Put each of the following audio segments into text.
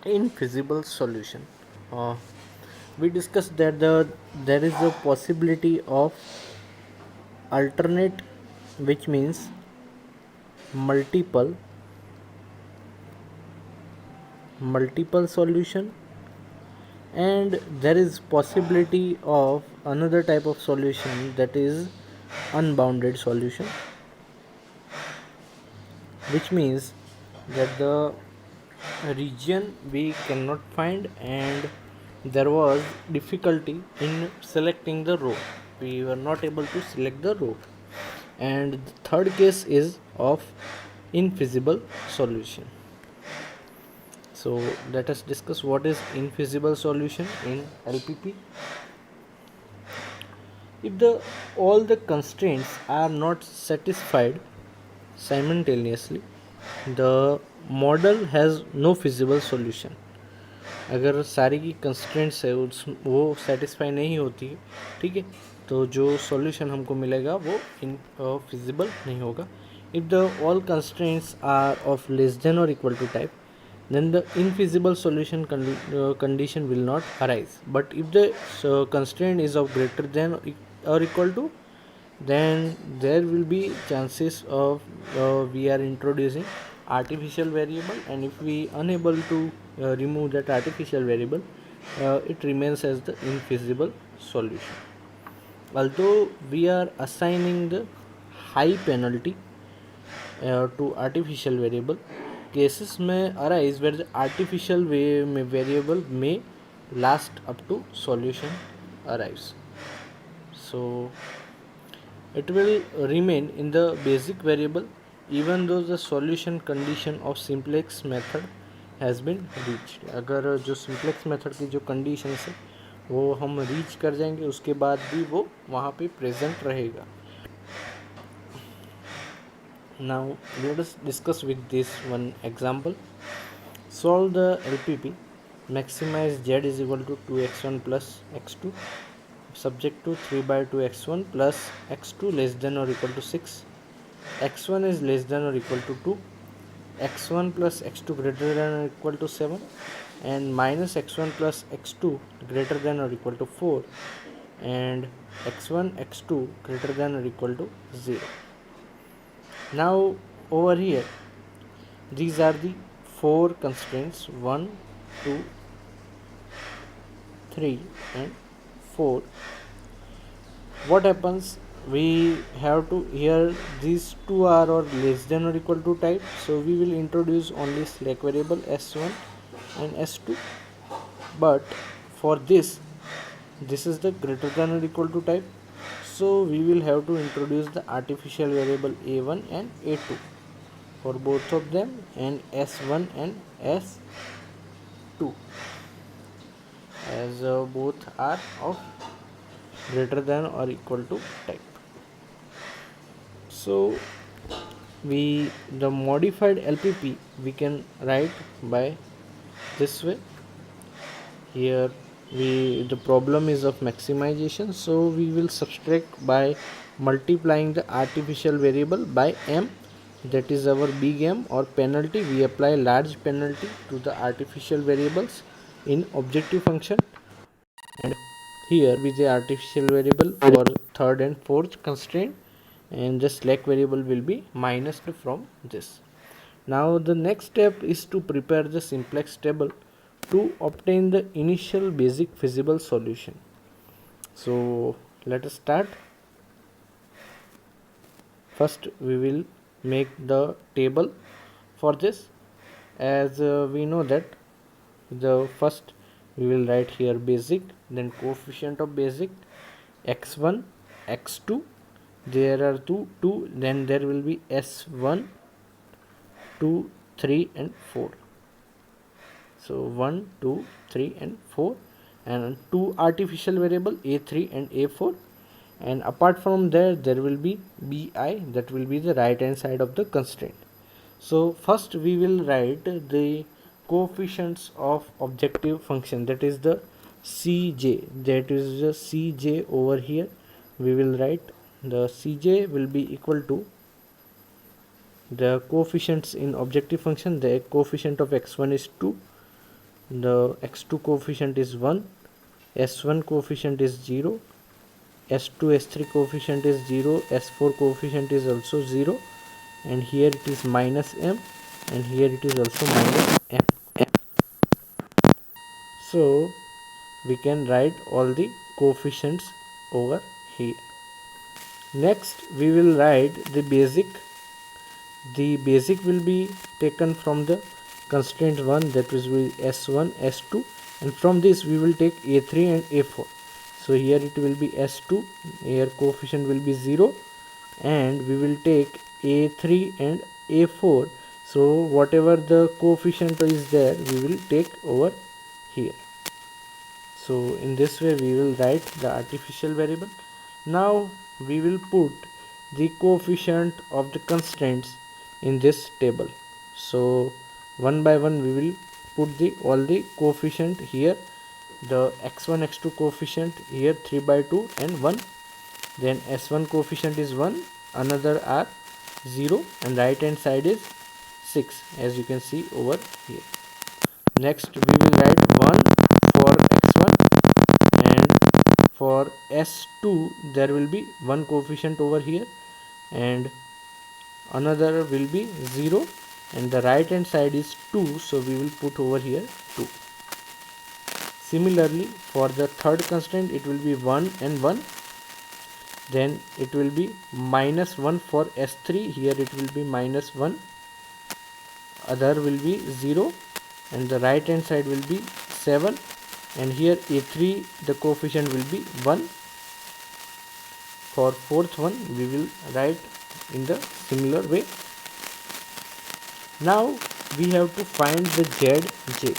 Infeasible solution. Uh, we discussed that there is a possibility of alternate, which means multiple multiple solution, and there is possibility of another type of solution, that is unbounded solution, which means that the region we cannot find, and there was difficulty in selecting the row, we were not able to select the row. And the third case is of infeasible solution. So let us discuss what is infeasible solution in LPP. If the all the constraints are not satisfied simultaneously, the model has no feasible solution. अगर सारी की constraints है वो satisfy नहीं होती, ठीक है, तो जो सॉल्यूशन हमको मिलेगा वो इन फिजिबल नहीं होगा. If the all constraints are of less than और equal to type, then the infeasible solution condition will not arise. But if the constraint is of greater than or equal to, then there will be chances of we are introducing artificial variable, and if we unable to remove that artificial variable, it remains as the infeasible solution. Although we are assigning the high penalty to artificial variable, cases may arise where the artificial variable may last up to solution arrives. So it will remain in the basic variable even though the solution condition of simplex method has been reached. अगर जो simplex method की जो conditions है वो हम reach कर जाएंगे, उसके बाद भी वो वहाँ पे present रहेगा. Now let us discuss with this one example. Solve the LPP. Maximize z is equal to 2x1 plus x2 subject to 3 by 2 x1 plus x2 less than or equal to 6. X1 is less than or equal to 2. X1 plus x2 greater than or equal to 7, and minus x1 plus x2 greater than or equal to 4, and x1 x2 greater than or equal to 0. Now over here these are the four constraints: 1, 2, 3 and 4. What happens, we have to, here these two are or less than or equal to type, so we will introduce only slack variable s1 and s2. But for this is the greater than or equal to type, so we will have to introduce the artificial variable a1 and a2 for both of them, and s1 and s2, as both are of greater than or equal to type. So the modified LPP we can write by this way. Here the problem is of maximization, so we will subtract by multiplying the artificial variable by m, that is our big M, or penalty. We apply large penalty to the artificial variables in objective function, and here with the artificial variable for third and fourth constraint, and the slack variable will be minused from this. Now the next step is to prepare the simplex table to obtain the initial basic feasible solution. So let us start. First we will make the table for this, as we know that the first we will write here basic, then coefficient of basic x1 x2, there are two, then there will be s1 2 3 and 4. So 1 2 3 and 4, and two artificial variable a3 and a4, and apart from there will be bi, that will be the right hand side of the constraint. So first we will write the coefficients of objective function, that is the cj, that is the cj over here. We will write the cj will be equal to the coefficients in objective function. The coefficient of x1 is 2, the x2 coefficient is 1, s1 coefficient is 0, s2 s3 coefficient is 0, s4 coefficient is also 0, and here it is minus m, and here it is also minus m. So we can write all the coefficients over here. Next we will write the basic. The basic will be taken from the constraint 1, that is s1 s2, and from this we will take a3 and a4. So here it will be s2, here coefficient will be 0, and we will take a3 and a4. So whatever the coefficient is there, we will take over here. So in this way we will write the artificial variable. Now we will put the coefficient of the constraints in this table. So one by one we will put the all the coefficient here. The x1 x2 coefficient here 3 by 2 and 1. Then s1 coefficient is 1, another are 0, and right hand side is 6, as you can see over here. Next we will write 1 for x1, and for s2 there will be one coefficient over here, and another will be 0, and the right hand side is 2, so we will put over here 2. Similarly for the third constraint it will be 1 and 1. Then it will be minus 1 for s3, here it will be minus 1, other will be 0, and the right hand side will be 7, and here a3 the coefficient will be 1. For fourth one we will write in the similar way. Now we have to find the zj.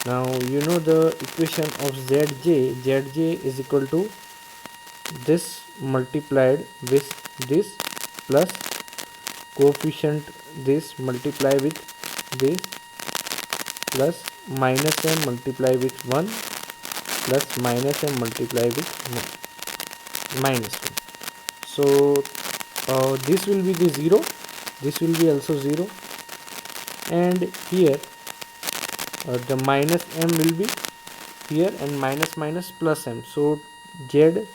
Now you know the equation of zj. Zj is equal to this multiplied with this plus coefficient this multiply with this plus minus m multiply with 1 plus minus m multiply with 1 minus 1. So this will be the 0, this will be also 0, and here the minus m will be here, and minus minus plus m. So zj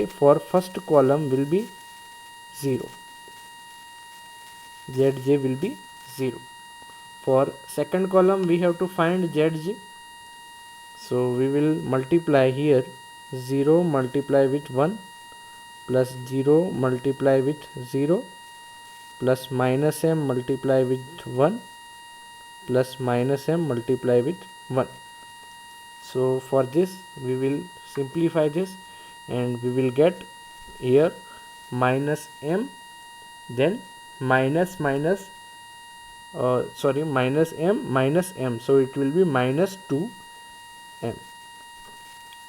for first column will be 0, zj will be 0. For second column we have to find zj, so we will multiply here 0 multiply with 1 plus 0 multiply with 0 plus minus m multiply with 1 plus minus m multiply with 1. So for this we will simplify this, and we will get here minus m, then minus minus minus m, so it will be minus 2m.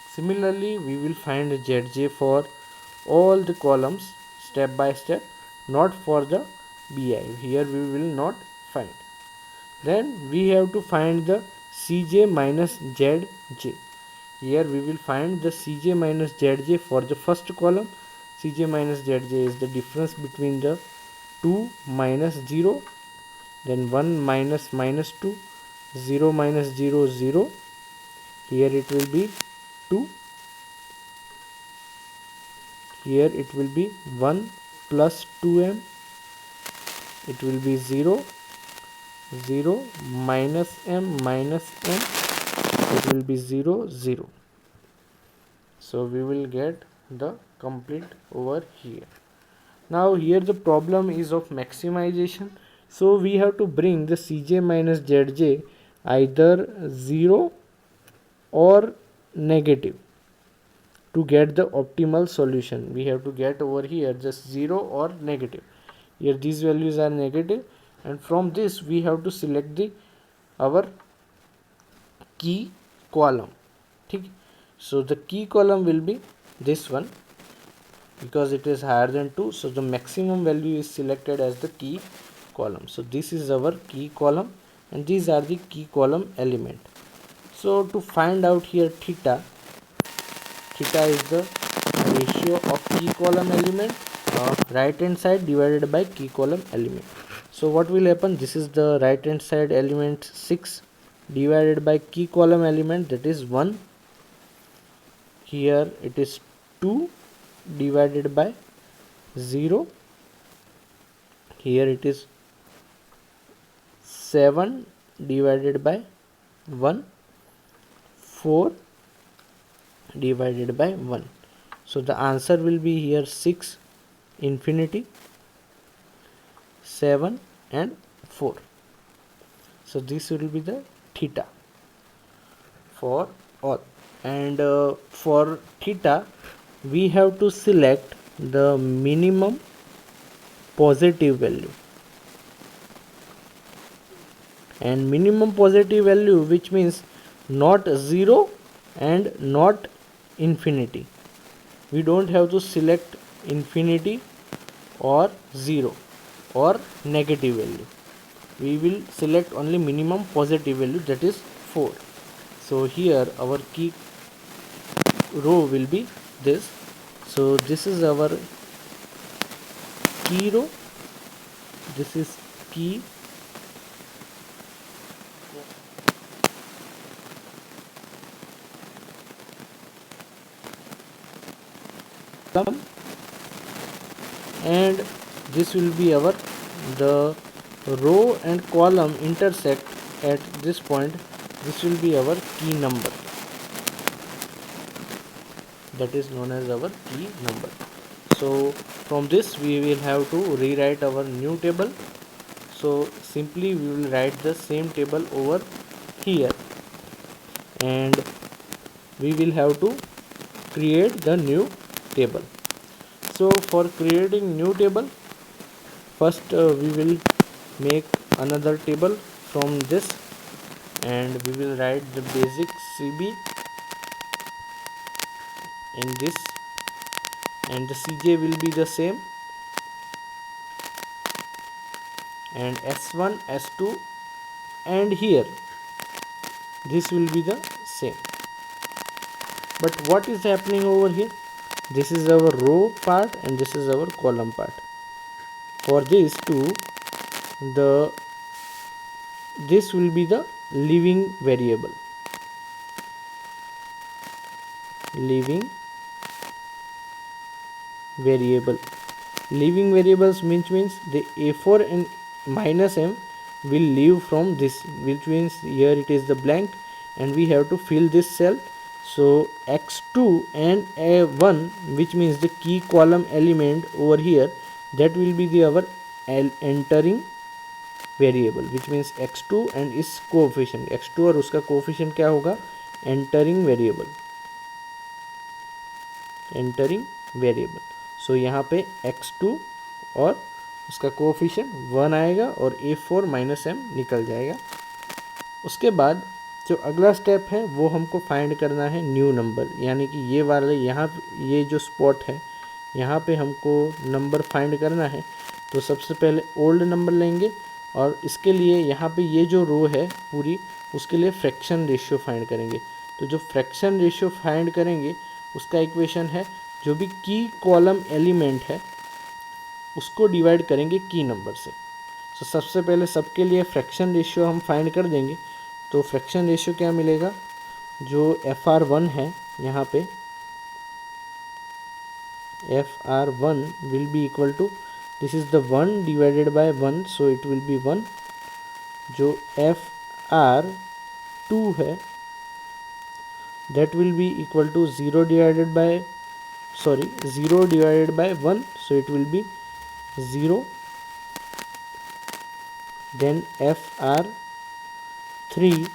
Similarly we will find zj for all the columns step by step, not for the bi, here we will not find. Then we have to find the cj minus zj. Here we will find the cj minus zj for the first column. Cj minus zj is the difference between the 2 minus 0, then 1 minus minus 2, 0 minus 0 0, here it will be 2, here it will be 1 plus 2m, it will be 0 0 minus m, it will be 0 0. So we will get the complete over here. Now here the problem is of maximization, so we have to bring the cj minus zj either 0 or negative to get the optimal solution. We have to get over here just 0 or negative. Here these values are negative, and from this we have to select the our key column. Okay? So the key column will be this one, because it is higher than 2, so the maximum value is selected as the key column. So this is our key column, and these are the key column element. So to find out here theta is the ratio of key column element right hand side divided by key column element. So what will happen, this is the right hand side element 6, divided by key column element, that is 1. Here it is 2 divided by 0. Here it is 7 divided by 1, 4 divided by 1. So the answer will be here 6, infinity, 7 and 4. So this will be the theta for all. And for theta we have to select the minimum positive value, and minimum positive value, which means not 0 and not infinity. We don't have to select infinity or 0 or negative value. We will select only minimum positive value, that is 4. So here our key row will be this. So this is our key row, this is key column, and this will be our the row and column intersect at this point. This will be our key number, that is known as our key number. So from this we will have to rewrite our new table. So simply we will write the same table over here, and we will have to create the new table. So for creating new table, first we will make another table from this, and we will write the basic CB in this, and the CJ will be the same, and S1, S2, and here this will be the same. But what is happening over here? This is our row part and this is our column part. For these two, this will be the leaving variable. Leaving variables means the A4 and minus m will leave from this, which means here it is the blank and we have to fill this cell. So x2 and a1, which means the key column element over here, that will be our entering variable, which means x2 and इस coefficient x2 और उसका coefficient क्या होगा, entering variable, entering variable. सो यहाँ पे x2 और उसका coefficient 1 आएगा और a4 माइनस m निकल जाएगा. उसके बाद जो अगला स्टेप है वो हमको फाइंड करना है न्यू नंबर, यानी कि ये वाले यहाँ ये जो स्पॉट है यहाँ पे हमको नंबर फाइंड करना है. तो सबसे पहले ओल्ड नंबर लेंगे और इसके लिए यहाँ पे ये जो रो है पूरी, उसके लिए फ्रैक्शन रेशियो फाइंड करेंगे. तो जो फ्रैक्शन रेशियो फाइंड करेंगे उसका इक्वेशन है, जो भी की कॉलम एलिमेंट है उसको डिवाइड करेंगे की नंबर से. तो सबसे पहले सबके लिए फ्रैक्शन रेशियो हम फाइंड कर देंगे. तो फ्रैक्शन रेशियो क्या मिलेगा, जो FR1 है यहाँ पे FR1 will be equal to, this is the 1 divided by 1, so it will be 1. जो FR2 है that will be equal to 0 divided by 1, so it will be 0. Then FR3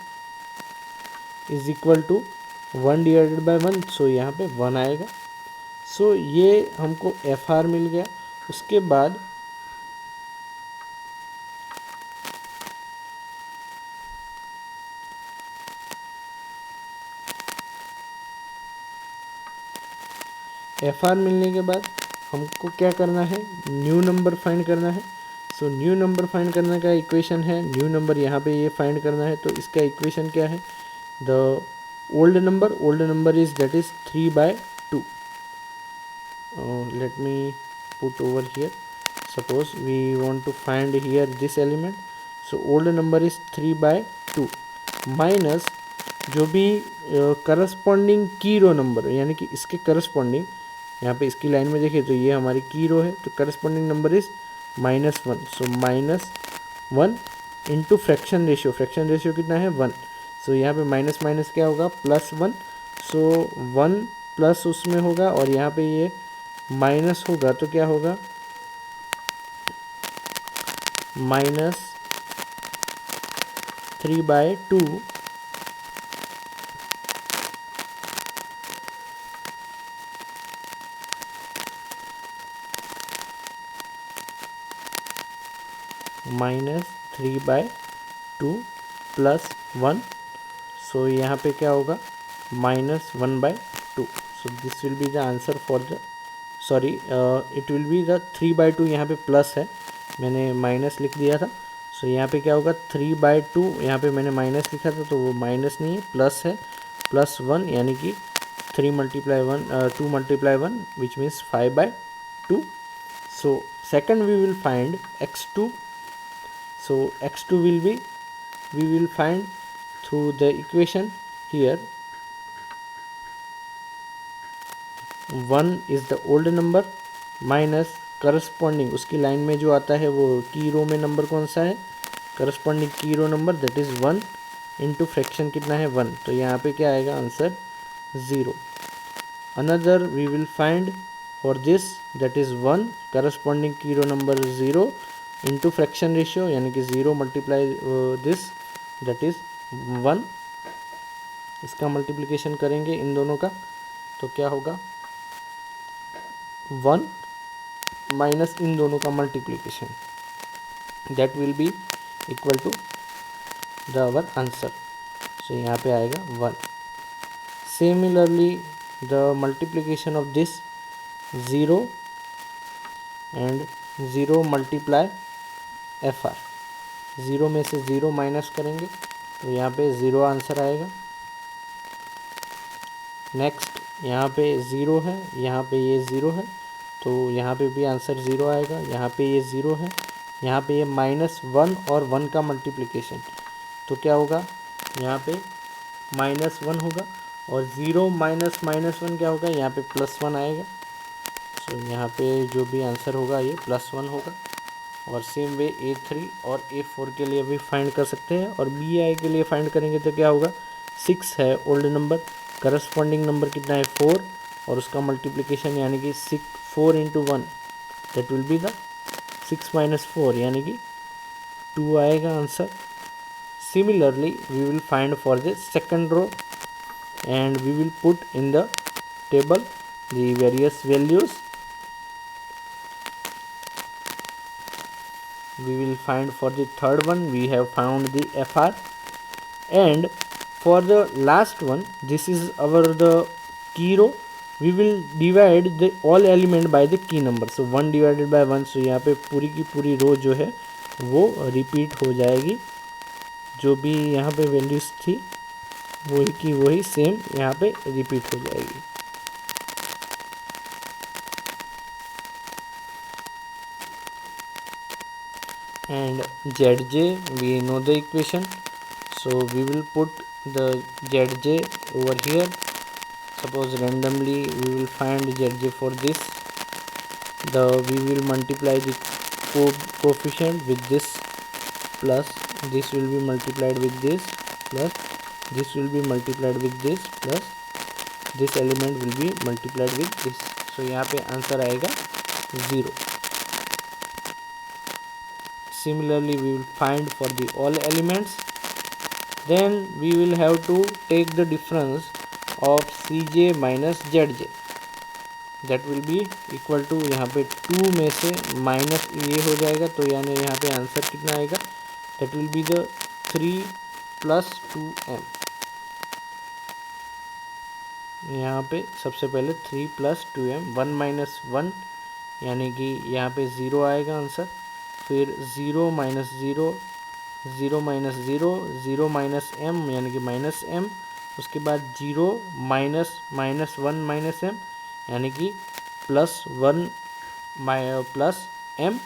is equal to 1 divided by 1, so यहाँ पे 1 आएगा. सो ये हमको FR मिल गया. उसके बाद FR मिलने के बाद हमको क्या करना है, न्यू नंबर फाइंड करना है. सो न्यू नंबर फाइंड करने का इक्वेशन है, न्यू नंबर यहाँ पे ये फाइंड करना है. तो इसका इक्वेशन क्या है, the old number is that is 3/2. let me put over here. Suppose we want to find here this element, so old number is 3/2 minus जो भी करस्पॉन्डिंग की रो नंबर, यानी कि इसके करस्पॉन्डिंग, यहाँ पे इसकी लाइन में देखिए तो ये हमारी की रो है, तो corresponding number is -1, so -1 into fraction ratio, fraction ratio कितना है 1, सो यहाँ पे माइनस माइनस क्या होगा +1, सो 1 प्लस उसमें होगा और यहाँ पे ये माइनस होगा तो क्या होगा -3/2 -3/2 +1, सो यहाँ पे क्या होगा -1/2, सो this will be the answer for the, sorry it will be the 3/2, यहाँ पे प्लस है मैंने माइनस लिख दिया था, सो यहाँ पे क्या होगा 3/2, यहाँ पे मैंने माइनस लिखा था तो वो माइनस नहीं है प्लस है, +1 यानी कि 3 × 1 2 × 1 which means 5/2, so second we will find x2, so x2 will be, we will find through the equation here 1 is the old number minus corresponding उसकी लाइन में जो आता है वो की रो में नंबर कौन सा है, करस्पॉन्डिंग की row number that is 1 into fraction कितना है 1, तो यहाँ पे क्या आएगा answer 0. Another we will find for this that is 1 corresponding की row number 0 into fraction ratio यानी कि 0 मल्टीप्लाई दिस दैट इज़ 1, इसका मल्टीप्लिकेशन करेंगे इन दोनों का तो क्या होगा 1 माइनस इन दोनों का multiplication, that will be equal to the our answer, so यहाँ पे आएगा 1. Similarly the multiplication of this 0 and 0 multiply FR, 0 में से 0 माइनस करेंगे तो यहाँ पे 0 आंसर आएगा. नेक्स्ट यहाँ पे 0 है, यहाँ पे ये 0 है तो यहाँ पे भी आंसर 0 आएगा. यहाँ पे ये 0 है, यहाँ पे ये -1 और 1 का मल्टीप्लिकेशन तो क्या होगा यहाँ पे -1 होगा और 0 माइनस -1 क्या होगा यहाँ पे +1 आएगा. सो यहाँ पे जो भी आंसर होगा ये +1 होगा. और सेम वे A3 और A4 के लिए भी फाइंड कर सकते हैं. और BI के लिए फाइंड करेंगे तो क्या होगा 6 है ओल्ड नंबर, करस्पॉन्डिंग नंबर कितना है 4 और उसका मल्टीप्लिकेशन यानी कि 4 × 1 दैट विल बी द 6 - 4 यानी कि 2 आएगा answer. Similarly we will find for the second row and we will put in the table the various values. We will find for the third one we have found the FR, and for the last one this is our the key row, we will divide the all element by the key number, so 1 divided by 1, so यहाँ पे पूरी की पूरी रो जो है वो repeat हो जाएगी, जो भी यहाँ पे वैल्यूज थी वही की वही सेम यहाँ पे रिपीट हो जाएगी. And ZJ we know the equation, so we will put the ZJ over here. Suppose randomly we will find ZJ for this, we will multiply the coefficient with this plus this will be multiplied with this plus this will be multiplied with this plus this element will be multiplied with this, so यहाँ पे answer आएगा 0. Similarly we will find for the all elements, then we will have to take the difference of Cj minus Zj, that will be equal to यहाँ पे 2 में से minus ये हो जाएगा तो यानी यहाँ पे आंसर कितना आएगा that will be the 3 + 2m. यहाँ पे सबसे पहले 3 + 2m, 1 - 1 यानी कि यहाँ पे 0 आएगा आंसर. फिर 0 - 0 0 - 0 0 - m यानी कि -m, उसके बाद 0 - -1 -m यानी कि +1 +m,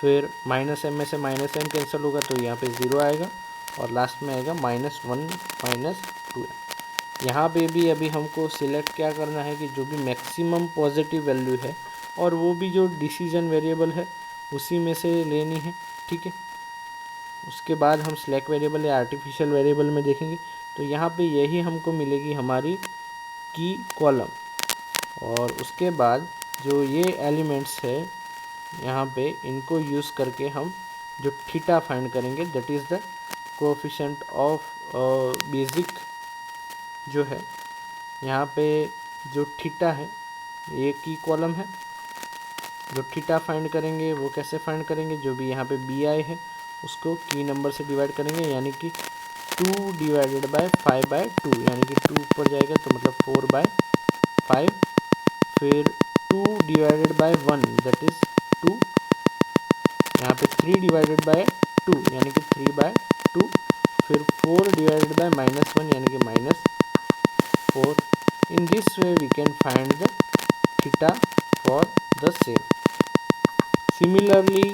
फिर -m में से -m कैंसिल होगा तो यहाँ पे 0 आएगा और लास्ट में आएगा -1 -2। यहाँ पे भी अभी हमको सिलेक्ट क्या करना है कि जो भी मैक्सिमम पॉजिटिव वैल्यू है और वो भी जो डिसीजन वेरिएबल है उसी में से लेनी है, ठीक है। उसके बाद हम स्लैक वेरिएबल या आर्टिफिशियल वेरिएबल में देखेंगे। तो यहाँ पे यही हमको मिलेगी हमारी की कॉलम, और उसके बाद जो ये एलिमेंट्स है यहाँ पे इनको यूज़ करके हम जो थीटा फाइंड करेंगे, that is the coefficient of basic जो है। यहाँ पे जो थीटा है ये की कॉलम है। जो थीटा फाइंड करेंगे वो कैसे फाइंड करेंगे, जो भी यहाँ पे बी आई है उसको की नंबर से डिवाइड करेंगे, यानी कि 2 डिवाइडेड बाय 5/2, यानी कि 2 ऊपर जाएगा तो मतलब 4/5, फिर 2 डिवाइडेड बाय 1 दैट इज़ 2, यहाँ पे 3 डिवाइडेड बाय 2 यानी कि 3/2, फिर 4 डिवाइडेड बाय -1 यानी कि -4। In this way we can find the theta for the same. Similarly,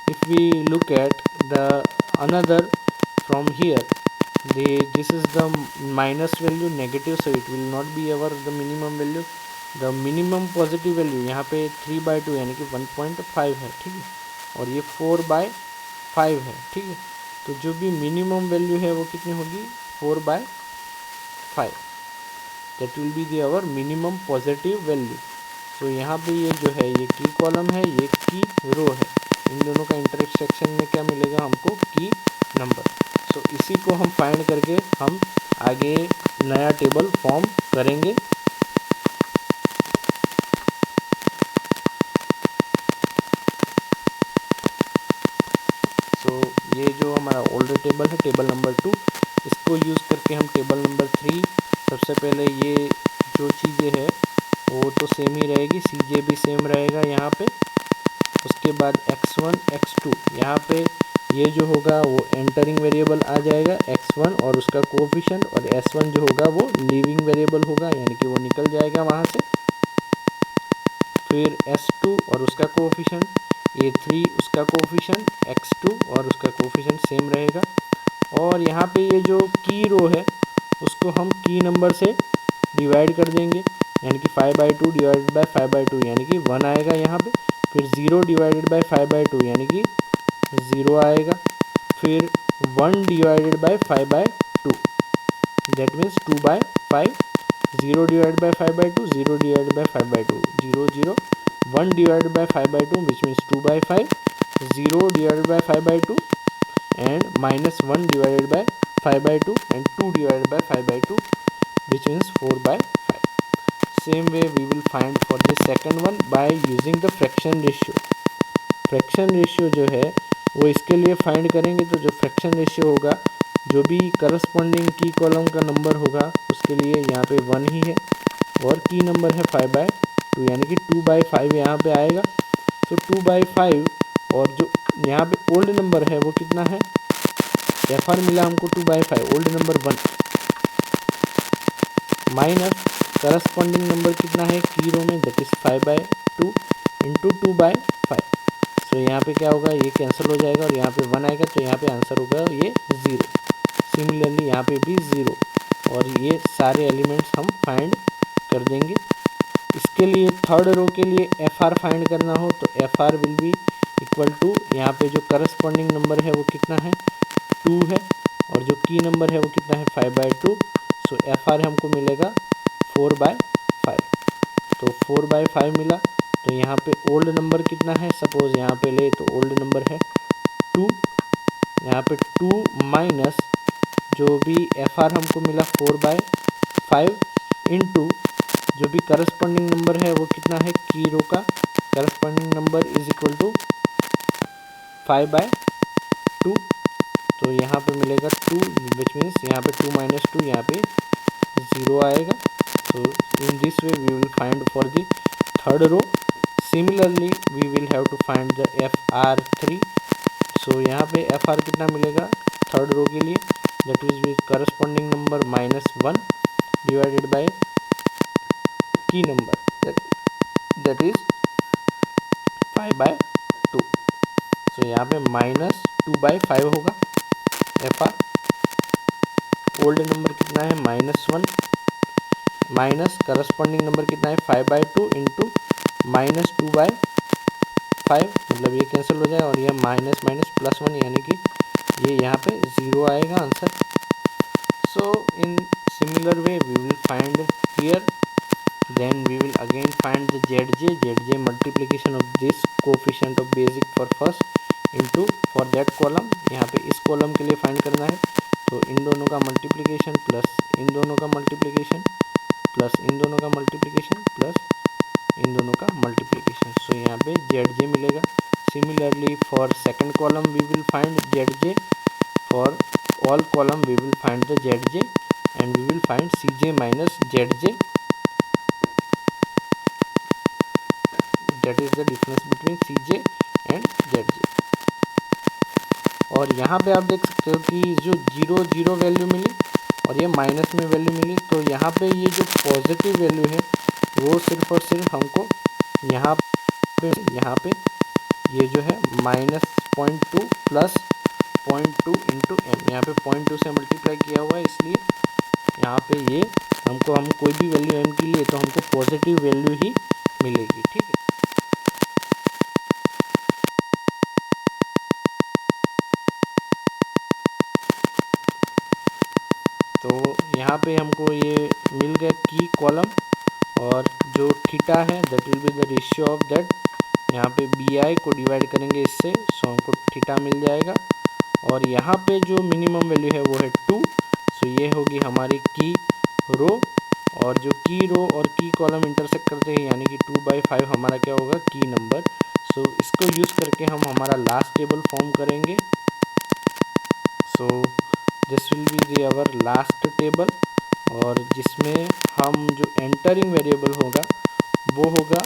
if we look at the another from here, this is the minus value negative, so it will not be our the minimum value. The minimum positive value यहाँ पे 3/2 यानी कि 1.5 है, ठीक है, और ये 4/5 है, ठीक है। तो जो भी मिनिमम वैल्यू है वो कितनी होगी, 4/5, that will be the our minimum positive value. तो यहाँ पे ये जो है ये की कॉलम है, ये की रो है, इन दोनों का इंटरसेक्शन में क्या मिलेगा हमको, की नंबर। सो इसी को हम फाइंड करके हम आगे नया टेबल फॉर्म करेंगे। सो ये जो हमारा ओल्ड टेबल है, टेबल नंबर 2, इसको यूज़ करके हम टेबल नंबर 3, सबसे पहले ये जो चीज़ें है वो तो सेम ही रहेगी, CJ भी सेम रहेगा यहाँ पे। उसके बाद x1 x2 यहाँ पे ये जो होगा वो एंटरिंग वेरिएबल आ जाएगा x1 और उसका कोएफिशिएंट, और s1 जो होगा वो लीविंग वेरिएबल होगा, यानी कि वो निकल जाएगा वहाँ से। फिर s2 और उसका कोएफिशिएंट, a3 उसका कोएफिशिएंट, x2 और उसका कोएफिशिएंट सेम रहेगा। और यहाँ पे ये जो की रो है उसको हम की नंबर से डिवाइड कर देंगे, यानी कि 5/2 डिवाइडेड बाय 5/2 यानी कि 1 आएगा यहाँ पे। फिर 0 डिवाइडेड बाय 5/2 यानी कि 0 आएगा। फिर 1 divided bye 5/2 that means 2/5, 0 divided bye 5/2, 0 divided bye 5/2, 0 0, 1 divided bye 5/2 which means 2/5, 0 divided bye 5/2 and -1 divided by 5/2 and 2 divided by 5/2 which means 4/5. Same way we will find for the second one by using the fraction ratio. Fraction ratio जो है वो इसके लिए find करेंगे, तो जो fraction ratio होगा, जो भी करस्पॉन्डिंग की कॉलम का नंबर होगा उसके लिए यहाँ पे 1 ही है, और की नंबर है 5/2 यानी कि 2/5 यहाँ पे आएगा। तो 2/5 और जो यहाँ पे ओल्ड नंबर है वो कितना है, FR मिला हमको 2/5, old number 1, minus corresponding number कितना है की रो में, दैट इज 5/2 इंटू 2/5। सो यहाँ पे क्या होगा, ये कैंसिल हो जाएगा और यहाँ पे 1 आएगा, तो यहाँ पे आंसर होगा ये 0। सिमिलरली यहाँ पे भी 0, और ये सारे एलिमेंट्स हम फाइंड कर देंगे। इसके लिए थर्ड रो के लिए FR फाइंड करना हो तो FR will be equal to, यहाँ पे जो करस्पॉन्डिंग नंबर है वो कितना है, 2 है, और जो की नंबर है वो कितना है, 5/2। सो FR हमको मिलेगा 4/5। तो 4/5 मिला, तो यहाँ पे ओल्ड नंबर कितना है, सपोज यहाँ पे ले तो ओल्ड नंबर है 2, यहाँ पे 2 माइनस जो भी FR हमको मिला 4/5 इंटू जो भी करस्पॉन्डिंग नंबर है वो कितना है, की रो का corresponding number is equal to 5/2। तो यहाँ पे मिलेगा 2 विच मीन्स यहाँ पे 2 माइनस 2 यहाँ पे 0 आएगा। So in this way we will find for the third row. Similarly we will have to find the FR3। So यहाँ पे FR कितना मिलेगा थर्ड रो के लिए, that is with corresponding number -1 divided by की नंबर दैट इज 5/2। सो यहाँ पे -2/5 होगा FR, ओल्ड नंबर कितना है -1 माइनस करस्पॉन्डिंग नंबर कितना है 5/2 इंटू -2/5, मतलब ये कैंसिल हो जाए और ये माइनस माइनस +1 यानी कि ये यहाँ पे 0 आएगा answer. So in similar way we will find here, then we will again find the zj multiplication of this coefficient of basic for first into for that column। यहाँ पे इस कॉलम के लिए फाइंड करना है, तो इन दोनों का मल्टीप्लिकेशन प्लस इन दोनों का मल्टीप्लिकेशन प्लस इन दोनों का मल्टीप्लिकेशन प्लस इन दोनों का मल्टीप्लिकेशन। सो यहाँ पे zj मिलेगा। Similarly for second column we will find zj, for all column we will find the zj and we will find cj minus zj, that is the difference between Cj and Zj। और यहाँ पे आप देख सकते हो कि जो 0 0 value मिली और ये माइनस में वैल्यू मिली, तो यहाँ पे ये जो पॉजिटिव वैल्यू है वो सिर्फ और सिर्फ हमको यहाँ पे ये जो है -0.2 प्लस 0.2 इंटू एम, यहाँ पे 0.2 से मल्टीप्लाई किया हुआ है, इसलिए यहाँ पे ये हम कोई भी वैल्यू एम के लिए तो हमको पॉजिटिव वैल्यू ही मिलेगी। ठीक है, तो यहाँ पे हमको ये मिल गया की कॉलम, और जो थीटा है that will be the ratio of that, यहाँ पे बी आई को डिवाइड करेंगे इससे, सो हमको थीटा मिल जाएगा। और यहाँ पे जो मिनिमम वैल्यू है वो है 2, सो ये होगी हमारी की रो, और जो की रो और की कॉलम इंटरसेक्ट करते हैं यानी कि 2/5 हमारा क्या होगा की नंबर। सो इसको यूज़ करके हम हमारा लास्ट टेबल फॉर्म करेंगे। So this will be the our last table, और जिसमें हम जो एंटरिंग वेरिएबल होगा वो होगा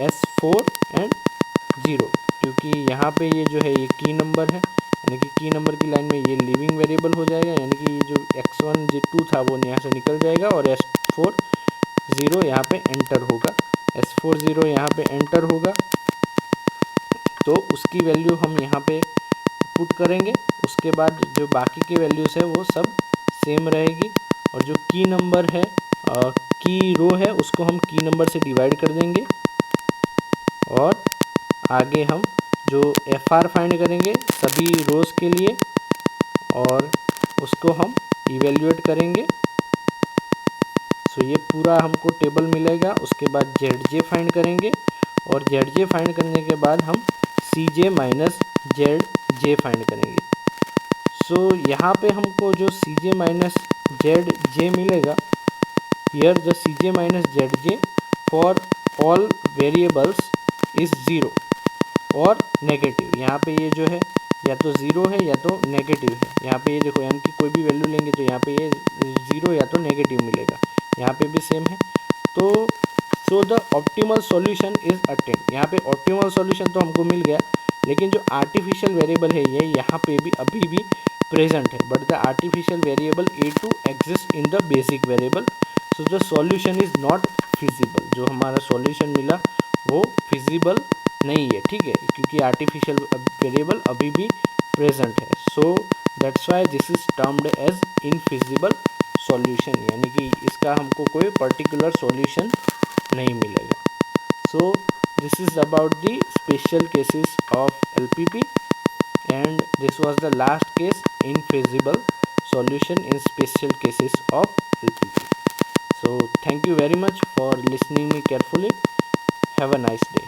S4 एंड 0, क्योंकि यहाँ पे ये जो है ये की नंबर है, यानी कि की नंबर की लाइन में ये लिविंग वेरिएबल हो जाएगा, यानी कि ये जो x1 x2 था वो यहाँ से निकल जाएगा और S4 0 यहाँ पे एंटर होगा, S4 0 यहाँ पे एंटर होगा, तो उसकी वैल्यू हम यहाँ पे पुट करेंगे। उसके बाद जो बाकी की वैल्यूज़ है वो सब सेम रहेगी, और जो की नंबर है की रो है उसको हम की नंबर से डिवाइड कर देंगे, और आगे हम जो FR फाइंड करेंगे सभी रोज़ के लिए और उसको हम इवेल्युएट करेंगे। सो ये पूरा हमको टेबल मिलेगा। उसके बाद ZJ फाइंड करेंगे, और ZJ फाइंड करने के बाद हम CJ माइनस ZJ फाइंड करेंगे। सो यहाँ पे हमको जो CJ माइनस ZJ मिलेगा, here the CJ minus ZJ for all variables is 0 और नेगेटिव। यहाँ पे ये जो है या तो 0 है या तो नेगेटिव है। यहाँ पे ये देखो, यानी कि कोई भी वैल्यू लेंगे तो यहाँ पे ये 0 या तो नेगेटिव मिलेगा, यहाँ पे भी सेम है। तो so the optimal solution is attend. यहाँ पे ऑप्टिमल सॉल्यूशन तो हमको मिल गया, लेकिन जो आर्टिफिशियल वेरिएबल है ये यहाँ पे भी अभी भी प्रेजेंट है, but the artificial variable A2 exist in the basic variable, so the solution is not feasible. जो हमारा सॉल्यूशन मिला वो फिजिबल नहीं है, ठीक है, क्योंकि आर्टिफिशियल वेरिएबल अभी भी प्रेजेंट है। So that's why this is termed as infeasible solution, यानी कि इसका हमको कोई पर्टिकुलर सॉल्यूशन नहीं मिलेगा। So this is about the special cases of LPP, and this was the last case infeasible solution in special cases of LPP. So thank you very much for listening me carefully. Have a nice day.